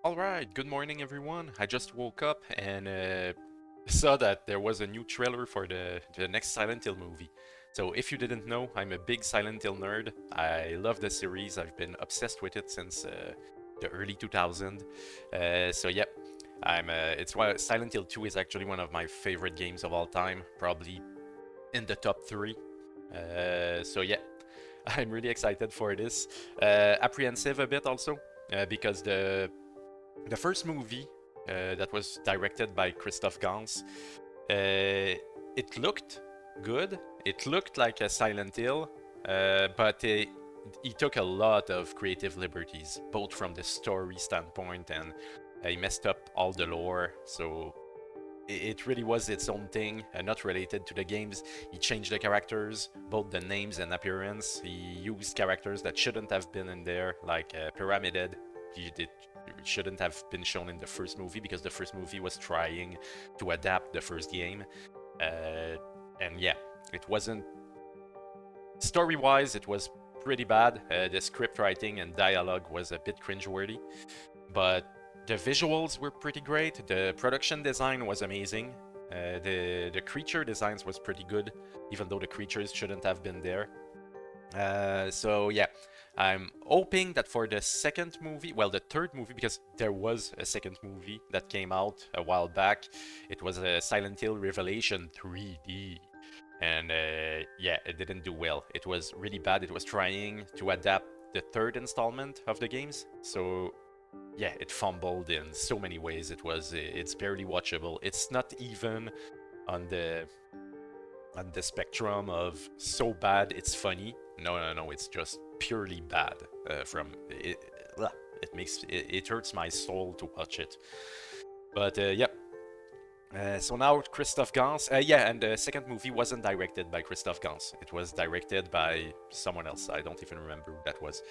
Alright, good morning everyone. I just woke up and saw that there was a new trailer for the next Silent Hill movie. So if you didn't know, I'm a big Silent Hill nerd. I love the series. I've been obsessed with it since the early 2000s. So yeah, it's why Silent Hill 2 is actually one of my favorite games of all time, probably in the top 3. So yeah, I'm really excited for this. Apprehensive a bit also, because the first movie that was directed by Christoph Gans, it looked good. It looked like a Silent Hill, but he took a lot of creative liberties, both from the story standpoint and he messed up all the lore. So it really was its own thing, not related to the games. He changed the characters, both the names and appearance. He used characters that shouldn't have been in there, like Pyramided. It shouldn't have been shown in the first movie because the first movie was trying to adapt the first game. And yeah, it wasn't. Story wise, it was pretty bad. The script writing and dialogue was a bit cringeworthy, but the visuals were pretty great. The production design was amazing. The creature designs was pretty good, even though the creatures shouldn't have been there. So yeah, I'm hoping that for the second movie, well, the third movie, because there was a second movie that came out a while back. It was a Silent Hill Revelation 3D. And yeah, it didn't do well. It was really bad. It was trying to adapt the third installment of the games. So yeah, it fumbled in so many ways. It's barely watchable. It's not even on the spectrum of so bad it's funny. No, it's just purely bad. From it, it hurts my soul to watch it. But yeah. So now Christoph Gans, yeah, and the second movie wasn't directed by Christoph Gans. It was directed by someone else. I don't even remember who that was.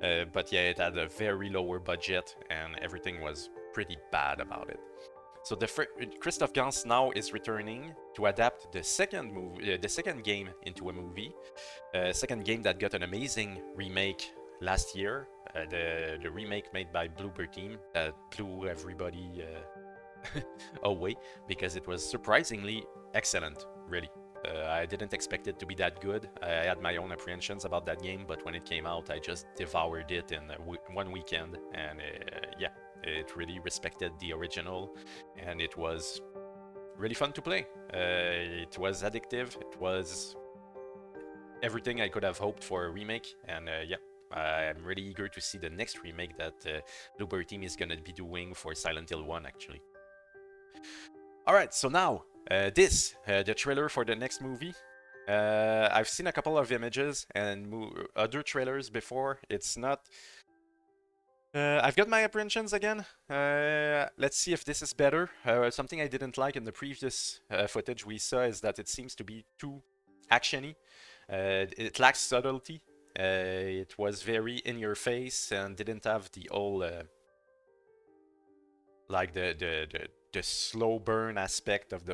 But yeah, it had a very lower budget, and everything was pretty bad about it. So Christoph Gans now is returning to adapt the second movie, the second game into a movie. Second game that got an amazing remake last year. The remake made by Bloober team that blew everybody away because it was surprisingly excellent, really. I didn't expect it to be that good. I had my own apprehensions about that game, but when it came out, I just devoured it in one weekend, and yeah, it really respected the original, and it was really fun to play. It was addictive. It was everything I could have hoped for a remake, and yeah, I'm really eager to see the next remake that Bloober Team is gonna be doing for Silent Hill 1, actually. Alright, so now, the trailer for the next movie. I've seen a couple of images and other trailers before. It's not... I've got my apprehensions again. Let's see if this is better. Something I didn't like in the previous footage we saw is that it seems to be too actiony. It lacks subtlety. It was very in your face and didn't have the whole like the slow burn aspect of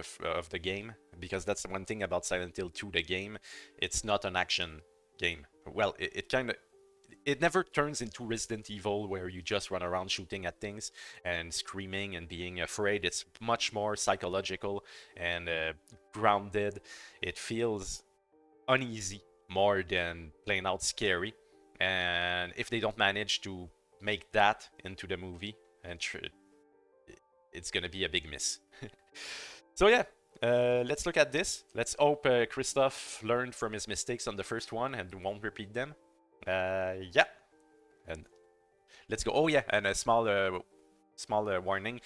the game, because that's one thing about Silent Hill 2, the game. It's not an action game. Well, it never turns into Resident Evil where you just run around shooting at things and screaming and being afraid. It's much more psychological and grounded. It feels uneasy more than plain out scary. And if they don't manage to make that into the movie, and it's gonna be a big miss. So yeah, let's look at this. Let's hope Christoph learned from his mistakes on the first one and won't repeat them. Yeah, and let's go. Oh yeah, and a small warning.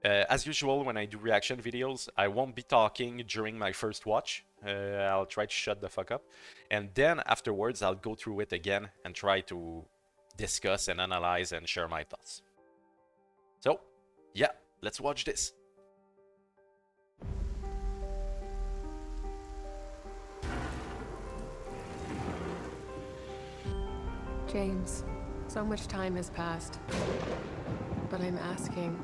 As usual, when I do reaction videos, I won't be talking during my first watch. I'll try to shut the fuck up. And then afterwards, I'll go through it again and try to discuss and analyze and share my thoughts. So, yeah, let's watch this. James, so much time has passed, but I'm asking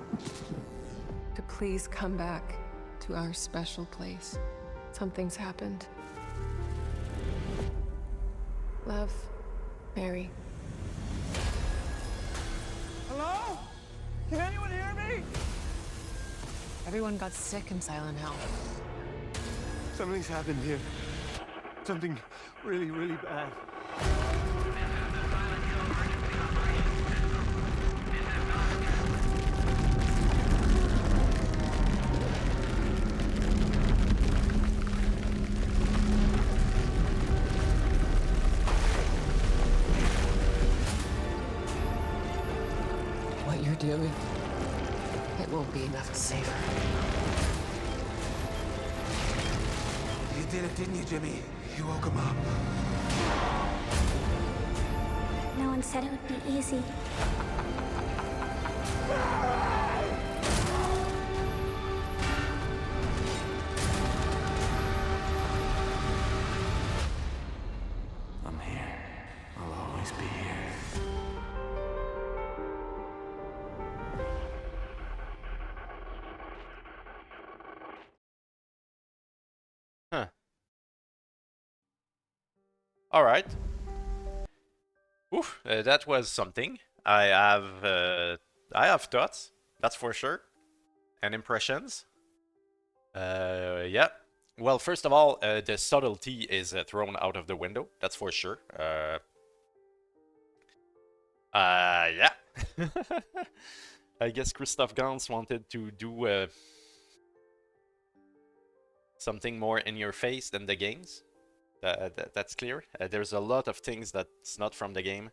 to please come back to our special place. Something's happened. Love, Mary. Hello? Can anyone hear me? Everyone got sick in Silent Hill. Something's happened here. Something really, really bad. What you're doing, it won't be enough to save her. You did it, didn't you, Jimmy? You woke him up. No one said it would be easy. I'm here. I'll always be here. Huh. All right. Oof, that was something. I have thoughts. That's for sure. And impressions. Yeah. Well, first of all, the subtlety is thrown out of the window. That's for sure. Yeah. I guess Christoph Gans wanted to do something more in your face than the games. That's clear. There's a lot of things that's not from the game.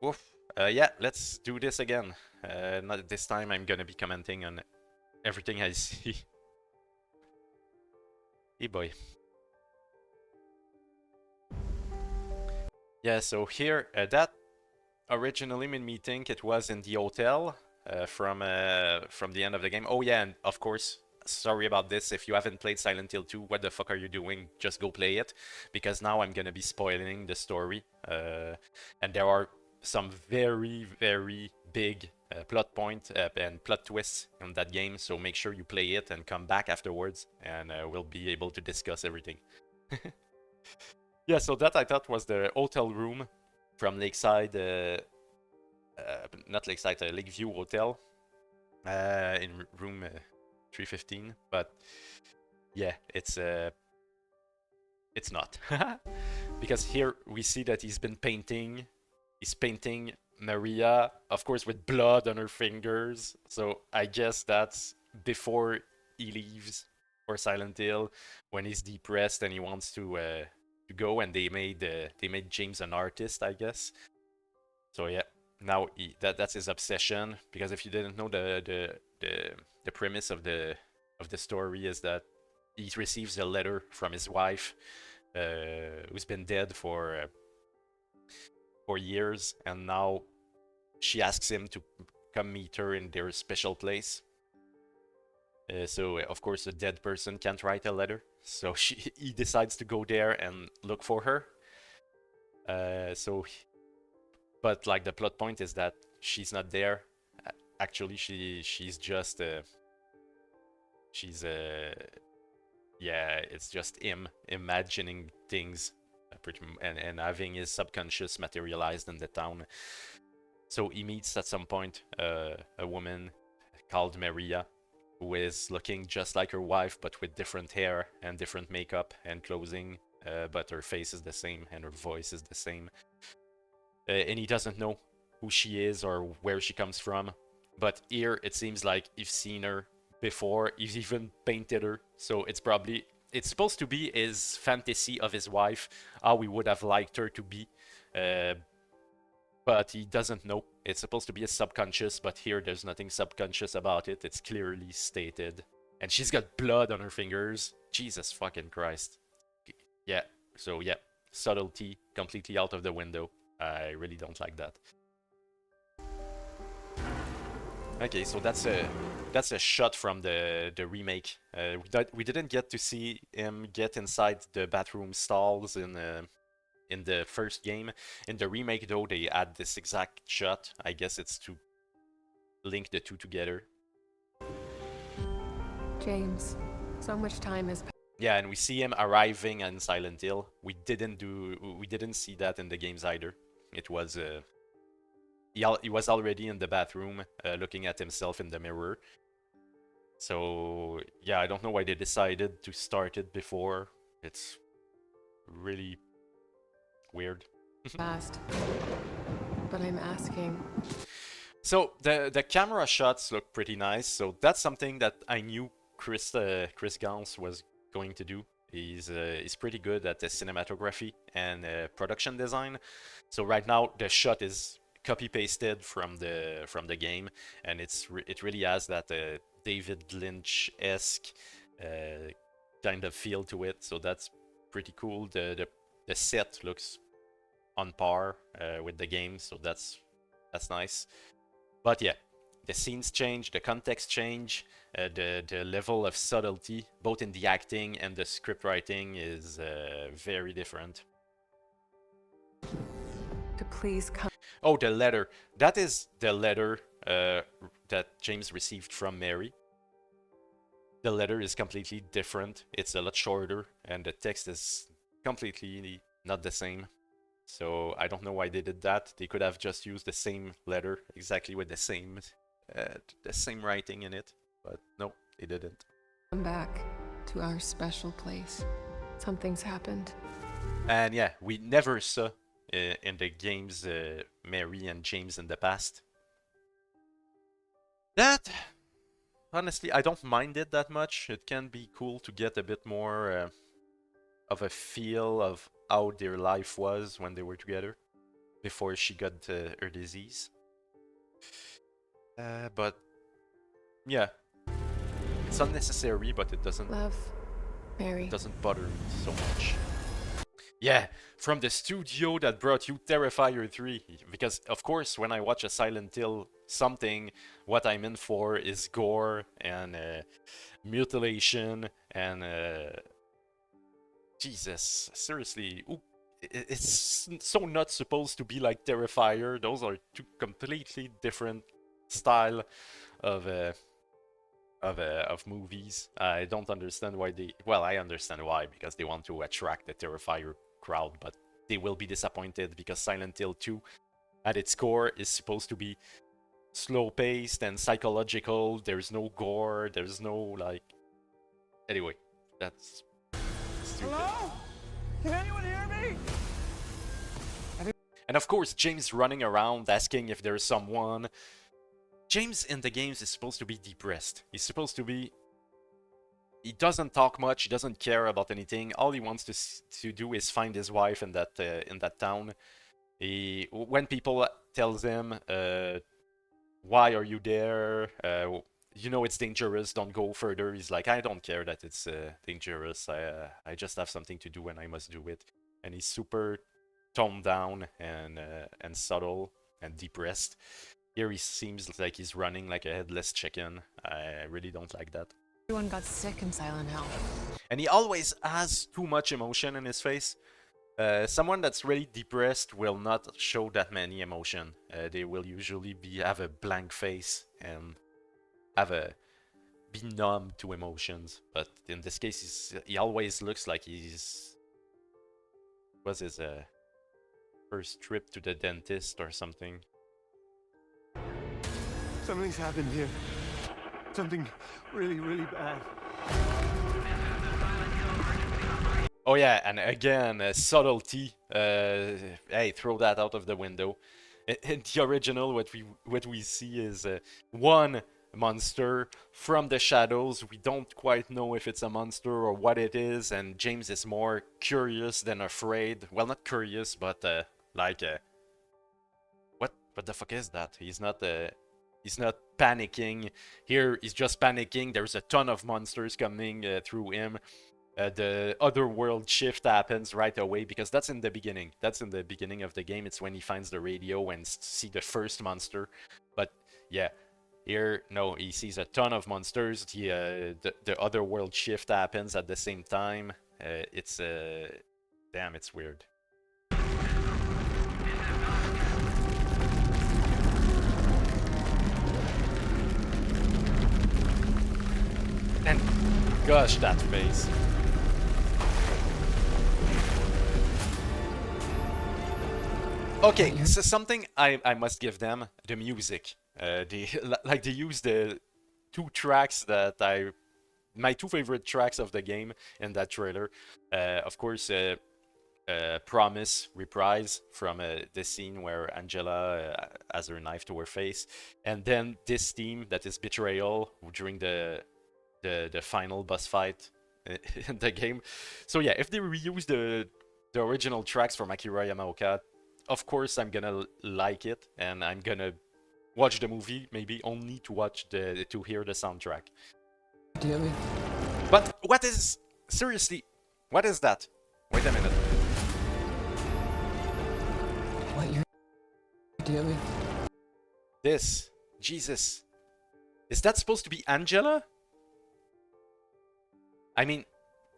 Oof. Yeah, let's do this again. Not this time. I'm gonna be commenting on everything I see. Hey boy. Yeah, so here, that originally made me think it was in the hotel from the end of the game. Oh yeah, and of course, sorry about this. If you haven't played Silent Hill 2, what the fuck are you doing? Just go play it, because now I'm gonna be spoiling the story. And there are some very, very big plot point and plot twists in that game, so make sure you play it and come back afterwards, and we'll be able to discuss everything. Yeah, so that I thought was the hotel room from Lakeside, not Lakeside, Lakeview Hotel, in room 315. But yeah, it's not, because here we see that he's been painting. He's painting Maria, of course, with blood on her fingers. So I guess that's before he leaves for Silent Hill, when he's depressed and he wants to go. And they made James an artist, I guess. So yeah, now that's his obsession. Because if you didn't know, the premise of the story is that he receives a letter from his wife, who's been dead for years, and now she asks him to come meet her in their special place. So of course a dead person can't write a letter, so he decides to go there and look for her. But like the plot point is that she's not there. Actually, she's just yeah, it's just him imagining things, and having his subconscious materialized in the town. So he meets at some point a woman called Maria, who is looking just like her wife, but with different hair and different makeup and clothing, but her face is the same and her voice is the same. And he doesn't know who she is or where she comes from. But here it seems like you've seen her before. He's even painted her. So it's supposed to be his fantasy of his wife, how we would have liked her to be. But he doesn't know. It's supposed to be a subconscious, but here there's nothing subconscious about it. It's clearly stated. And she's got blood on her fingers. Jesus fucking Christ. Yeah, so yeah, subtlety completely out of the window. I really don't like that. Okay, so that's a shot from the remake. We didn't get to see him get inside the bathroom stalls in the first game. In the remake, though, they add this exact shot. I guess it's to link the two together. James, so much time has passed. Yeah, and we see him arriving in Silent Hill. We didn't see that in the games either. It was he was already in the bathroom looking at himself in the mirror. So yeah, I don't know why they decided to start it before. It's really weird. Past. But I'm asking. So the camera shots look pretty nice. So that's something that I knew Chris Gans was going to do. He's pretty good at the cinematography and production design. So right now the shot is copy pasted from the game, and it really has that David Lynch-esque kind of feel to it. So that's pretty cool. The set looks on par with the game, so that's nice. But yeah, the scenes change, the context change, the level of subtlety, both in the acting and the script writing, is very different. To please come. Oh, the letter. That is the letter that James received from Mary. The letter is completely different. It's a lot shorter, and the text is completely not the same. So I don't know why they did that. They could have just used the same letter, exactly with the same writing in it. But no, they didn't. Come back to our special place. Something's happened. And yeah, we never saw in the games Mary and James in the past. That, honestly, I don't mind it that much. It can be cool to get a bit more of a feel of how their life was when they were together before she got her disease. But yeah, it's unnecessary, but it doesn't Love, Mary. bother me so much. Yeah, from the studio that brought you Terrifier 3, because of course when I watch a Silent Hill something, what I'm in for is gore and mutilation and Jesus, seriously, it's so not supposed to be like Terrifier. Those are two completely different style of movies. I don't understand why they. Well, I understand why, because they want to attract the Terrifier crowd, but they will be disappointed because Silent Hill 2, at its core, is supposed to be slow-paced and psychological. There's no gore. There's no like. Anyway, that's stupid. Hello? Can anyone hear me? And of course, James running around asking if there's someone. James in the games is supposed to be depressed. He's supposed to be... He doesn't talk much, he doesn't care about anything. All he wants to do is find his wife in that town. When people tells him, why are you there? You know it's dangerous, don't go further. He's like, I don't care that it's dangerous. I just have something to do and I must do it. And he's super toned down and subtle and depressed. Here he seems like he's running like a headless chicken. I really don't like that. Everyone got sick in Silent Hill. And he always has too much emotion in his face. Someone that's really depressed will not show that many emotion. They will usually have a blank face and be numb to emotions. But in this case, he always looks like he's... Was his first trip to the dentist or something? Something's happened here. Something really, really bad. Oh yeah, and again, subtlety. Hey, throw that out of the window. In the original, what we see is one monster from the shadows. We don't quite know if it's a monster or what it is, and James is more curious than afraid. Well, not curious, but like, what the fuck is that? He's not panicking. Here, he's just panicking. There's a ton of monsters coming through him. The other world shift happens right away because that's in the beginning. That's in the beginning of the game. It's when he finds the radio and see the first monster. But yeah, here, no, he sees a ton of monsters. The other world shift happens at the same time. It's damn, it's weird. And gosh, that face. Okay, so something I must give them, the music. They use the two tracks that my two favorite tracks of the game in that trailer. Of course, Promise reprise from the scene where Angela has her knife to her face, and then this theme that is Betrayal during the final boss fight in the game. So yeah, if they reuse the original tracks from Akira Yamaoka, of course I'm gonna like it, and I'm gonna watch the movie maybe only to hear the soundtrack. Damn it. But what is seriously? What is that? Wait a minute. What you're doing? This Jesus, is that supposed to be Angela? I mean,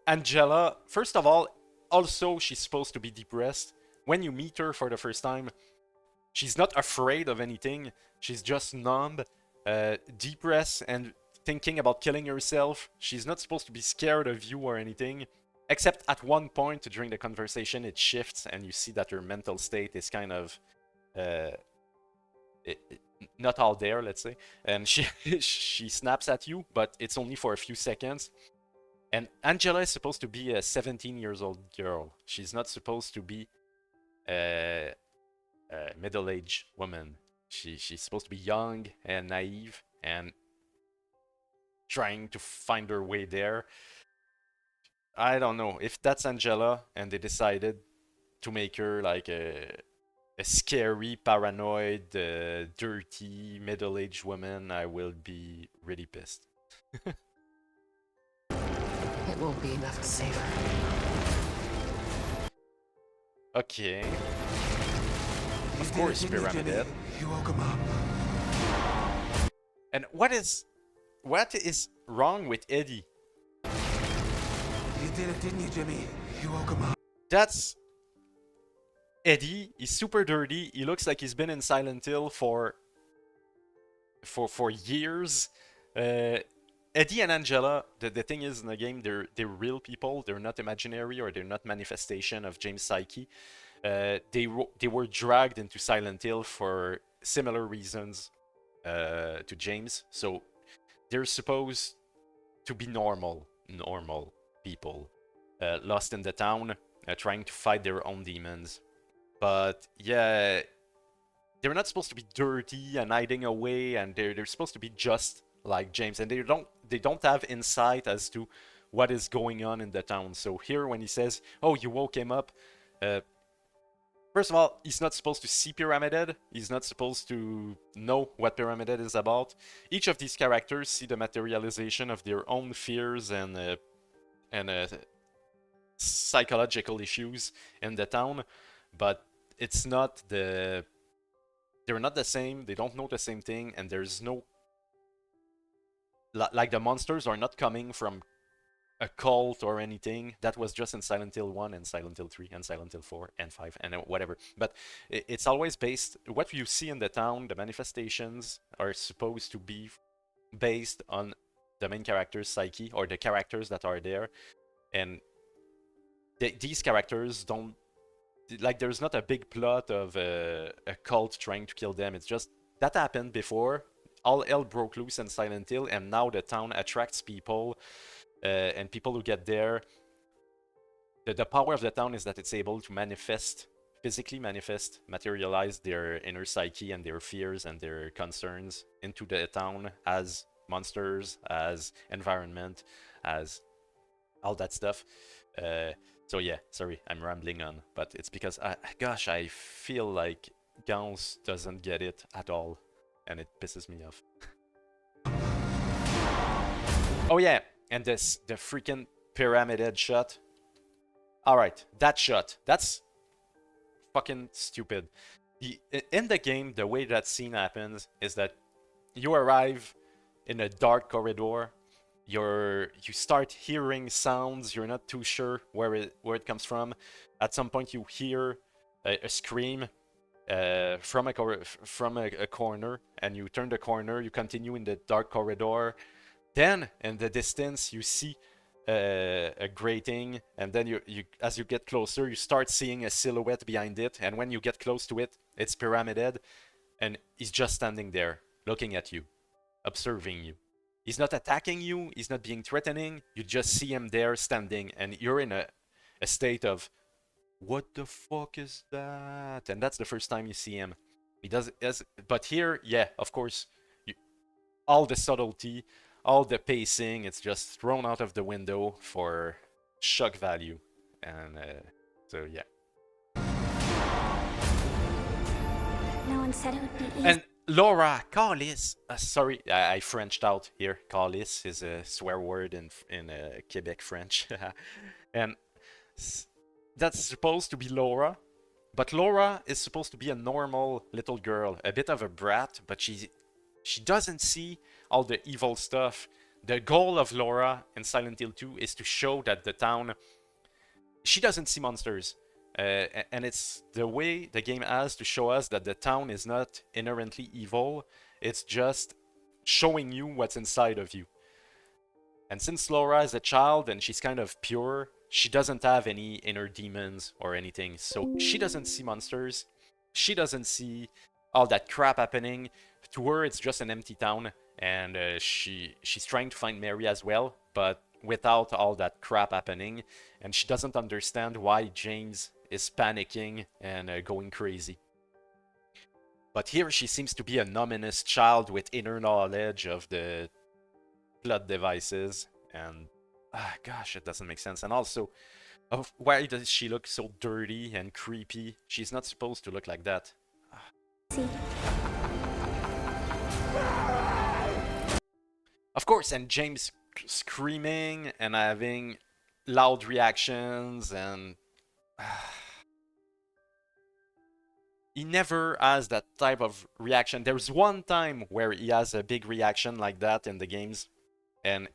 Angela. First of all, also she's supposed to be depressed. When you meet her for the first time, she's not afraid of anything. She's just numb, depressed, and thinking about killing herself. She's not supposed to be scared of you or anything. Except at one point during the conversation, it shifts and you see that her mental state is kind of not all there, let's say. And she she snaps at you, but it's only for a few seconds. And Angela is supposed to be a 17 years old girl. She's not supposed to be a middle-aged woman. She's supposed to be young and naive and trying to find her way there. I don't know if that's Angela and they decided to make her like a scary, paranoid, dirty, middle-aged woman. I will be really pissed. It won't be enough to save her. Okay. Of course, Pyramid. You woke him up. And what is wrong with Eddie? You did it, didn't you, Jimmy? You woke him up. That's Eddie. He's super dirty. He looks like he's been in Silent Hill for years. Eddie and Angela, the thing is in the game, they're real people. They're not imaginary or they're not manifestation of James' psyche. They were dragged into Silent Hill for similar reasons to James. So they're supposed to be normal people, lost in the town, trying to fight their own demons. But yeah, they're not supposed to be dirty and hiding away, and they're supposed to be just like James, and they don't have insight as to what is going on in the town. So here, when he says, "Oh, you woke him up," first of all, he's not supposed to see Pyramid Head. He's not supposed to know what Pyramid Head is about. Each of these characters see the materialization of their own fears and psychological issues in the town, but it's not the. They're not the same. They don't know the same thing, and there's no. Like the monsters are not coming from a cult or anything. That was just in Silent Hill 1 and Silent Hill 3 and Silent Hill 4 and 5 and whatever. But it's always based, what you see in the town, the manifestations are supposed to be based on the main character's psyche or the characters that are there. And these characters don't, like there's not a big plot of a cult trying to kill them. It's just, that happened before. All hell broke loose in Silent Hill, and now the town attracts people, and people who get there. The power of the town is that it's able to manifest, physically manifest, materialize their inner psyche and their fears and their concerns into the town as monsters, as environment, as all that stuff. So yeah, sorry, I'm rambling on, but it's because, gosh, I feel like Gans doesn't get it at all. And it pisses me off. Oh yeah, and the freaking Pyramid Head shot. Alright, that shot. That's fucking stupid. In the game, the way that scene happens is that you arrive in a dark corridor. You start hearing sounds. You're not too sure where it comes from. At some point, you hear a scream. From a corner, and you turn the corner, you continue in the dark corridor. Then in the distance you see a grating, and then you as you get closer, you start seeing a silhouette behind it, and when you get close to it, it's pyramided, and he's just standing there, looking at you, observing you. He's not attacking you, he's not being threatening, you just see him there standing, and you're in a state of, what the fuck is that? And that's the first time you see him. He does, but here, yeah, of course, you, all the subtlety, all the pacing, it's just thrown out of the window for shock value. And so, yeah. No one said it would be easy. And Laura, CAWLISSE, sorry, I Frenched out here. CAWLISSE is a swear word in Quebec French. And that's supposed to be Laura, but Laura is supposed to be a normal little girl, a bit of a brat, but she doesn't see all the evil stuff. The goal of Laura in Silent Hill 2 is to show that the town, she doesn't see monsters. And it's the way the game has to show us that the town is not inherently evil. It's just showing you what's inside of you. And since Laura is a child and she's kind of pure, she doesn't have any inner demons or anything. So she doesn't see monsters. She doesn't see all that crap happening. To her, it's just an empty town. And she's trying to find Mary as well, but without all that crap happening. And she doesn't understand why James is panicking and going crazy. But here she seems to be an ominous child with inner knowledge of the plot devices, and gosh, it doesn't make sense. And also, why does she look so dirty and creepy? She's not supposed to look like that. Of course, and James screaming and having loud reactions, and he never has that type of reaction. There's one time where he has a big reaction like that in the games, and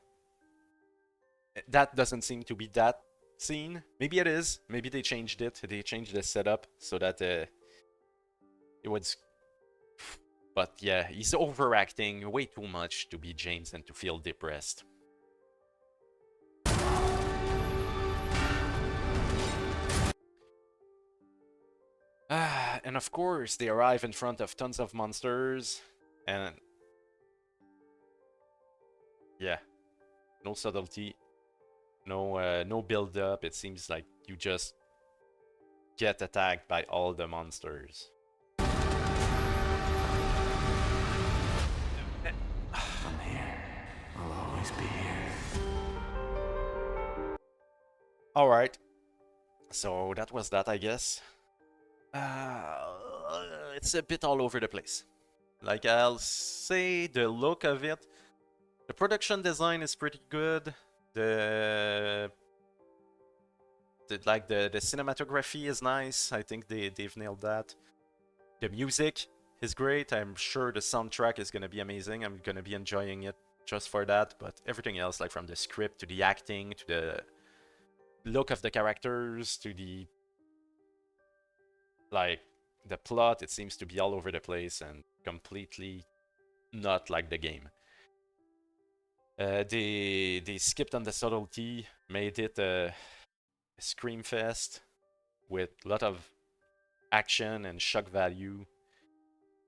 that doesn't seem to be that scene. Maybe it is. Maybe they changed it. They changed the setup so that it was... But yeah, he's overacting way too much to be James and to feel depressed. And of course, they arrive in front of tons of monsters, and yeah, no subtlety, no build up. It seems like you just get attacked by all the monsters. I'm here. I'll always be here. All right, so that was that, I guess. It's a bit all over the place. Like, I'll say the look of it, the production design is pretty good. The cinematography is nice. I think they've nailed that. The music is great. I'm sure the soundtrack is gonna be amazing. I'm gonna be enjoying it just for that. But everything else, like from the script to the acting to the look of the characters to the plot, it seems to be all over the place and completely not like the game. They skipped on the subtlety, made it a scream fest with a lot of action and shock value.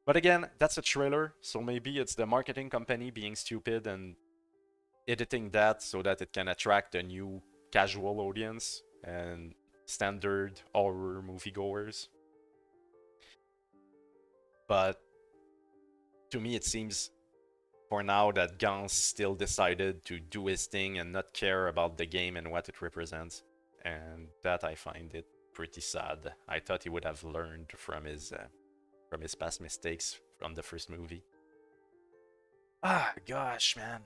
But again, that's a trailer, so maybe it's the marketing company being stupid and editing that so that it can attract a new casual audience and standard horror moviegoers. But to me, it seems for now that Gans still decided to do his thing and not care about the game and what it represents. And that I find it pretty sad. I thought he would have learned from his past mistakes from the first movie. Gosh, man.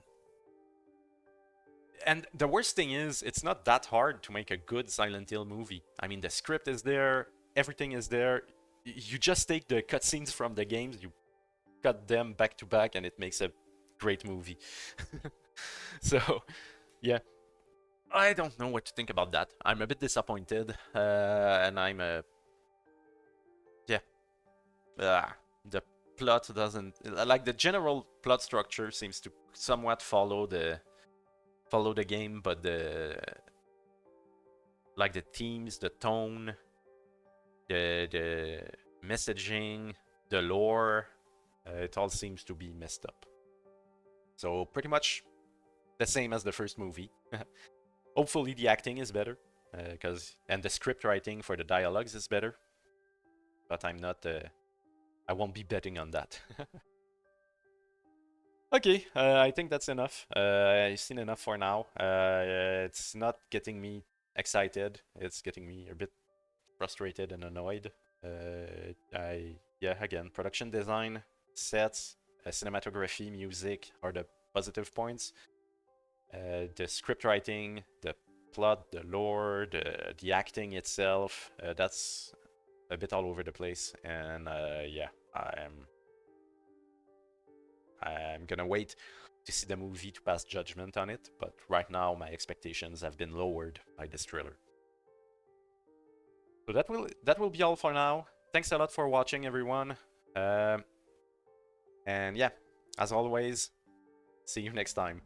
And the worst thing is, it's not that hard to make a good Silent Hill movie. I mean, the script is there, everything is there. You just take the cutscenes from the games, you cut them back to back, and it makes a great movie. So, yeah. I don't know what to think about that. I'm a bit disappointed, and I'm yeah. The plot doesn't... Like, the general plot structure seems to somewhat follow follow the game, but the themes, the tone, the messaging, the lore, it all seems to be messed up. So pretty much the same as the first movie. Hopefully the acting is better, and the script writing for the dialogues is better. But I'm not. I won't be betting on that. Okay, I think that's enough. I've seen enough for now. It's not getting me excited. It's getting me a bit frustrated and annoyed. Again, production design, sets, cinematography, music are the positive points. The script writing, the plot, the lore, the acting itself, that's a bit all over the place. And yeah, I'm gonna wait to see the movie to pass judgment on it, but right now my expectations have been lowered by this trailer. So that will be all for now. Thanks a lot for watching, everyone. And yeah, as always, see you next time.